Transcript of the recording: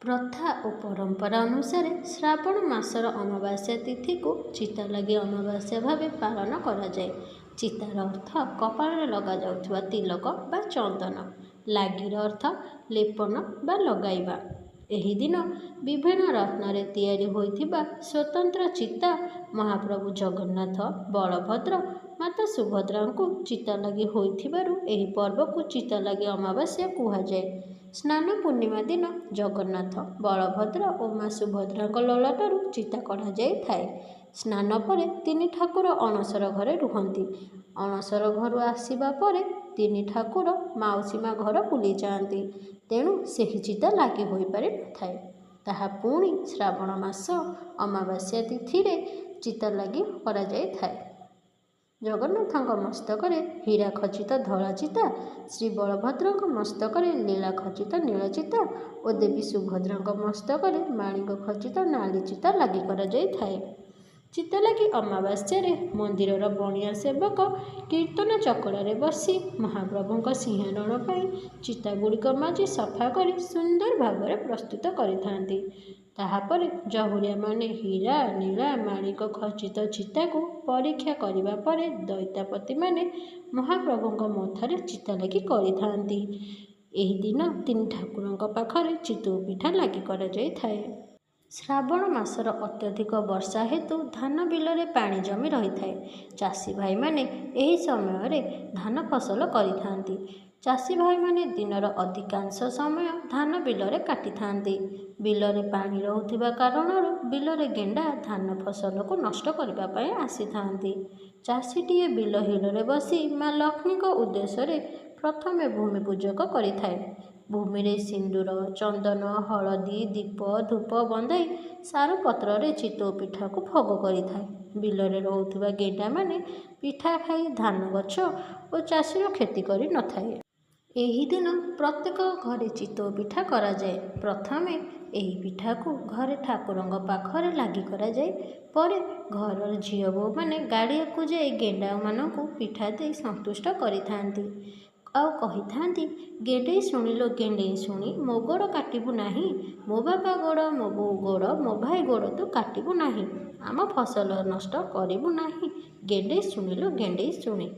प्रथा और परंपरा अनुसार श्रावण मासर अमावास्या तिथि को चिता लगी अमावास्या भाव पालन करा जाए। चितार अर्थ कपाल लगा जाउथुवा तिलक बा चंदन, लागिर अर्थ लेपन बा लगाइबा। एही दिन विभिन्न रत्न तैयारी होइथिबा स्वतंत्र चिता महाप्रभु जगन्नाथ, बलभद्र, माता सुभद्रा को चिता लगी होइथिबारु एही पर्व को चिता लगी अमावास्या कुहाଯାଏ। स्नान पूर्णिमा दिन जगन्नाथ, बलभद्र और माँ सुभद्रा ललाटरू चिता कढ़ा जाए। स्नान पर तीन ठाकुर अणसर घरे रुहंती। अणसर घर आसिबा परे तीन ठाकुर माउसी माँ घर बुली जाती। तेणु सही चिता लगी हो पारि नथाए। ताहा पुणी श्रावण मास अमावास्या तिथि रे चिता लगी करा जाए। जगन्नाथ मस्तक हीरा खचित धला चिता, श्री बलभद्र मस्तक लीला खचित नील चिता और देवी सुभद्रा मस्तक माणिक खचित नाली चिता लगी करा जाए। चिता लगी अमावास्या मंदिर बणिया सेवक कीर्तन चकड़े बसी महाप्रभु सिंहरण पर चितागुड़िक माजी सफा कर सुंदर भाव प्रस्तुत करिथांती। ताहापर जहुरिया माने हीरा नीला माणिक खचित चिता को परीक्षा करिबा परे दैतापति माने महाप्रभु मथारे चिता लगी करिथांती। एही दिन तीन ठाकुरंक पाखरे चितौ पिठा लगी करा जाए। श्रावण मासर अत्यधिक वर्षा हेतु धान बिलरे पानी जमी रही थाए। चाषी भाई माने एही समय रे धान फसल करिथांती। चाषी भाई माने दिनर अधिकांश समय धान बिलरे काटी थांती। बिलरे पानी रहुथिबा कारणरू बिलरे गेंडा धान फसल को नष्ट करबा पय आसी थांती। चाषीटीए बिल हिलरे बसी माँ लक्ष्मी को उद्देश्य प्रथमे भूमि पूजक करिथाए। भूमि रे सिंदूर, चंदन, हलदी, दीप, धूप बंधाई सारू पत्र रे चितौ पिठा को भोग करिथाए। बिलरे रहुथिबा गेंडा माने पिठा खाई धान गछ और चाषीर क्षति करि नथाए। एही दिन प्रत्येक घरे चितौ पिठा करा जाए। प्रथमे एही पिठा को घरे ठाकुरंग पाखरे लागी करा जाए। परे घर झियो बो माने गाड़िया को जाए गेंडा मानकु पिठा दे संतुष्ट करिथांती। आउ कहिथांती, गेंडे शुणिलो गेंडे शुणी मो गोड़ काटिबु नाही, मो बापा गोड़, मो बो गोड़, मो भाई गोड़ तो काटिबु नाही, आम फसल नष्ट करिबु नाही, गेंडे शुणिलो गेंडे शुणी।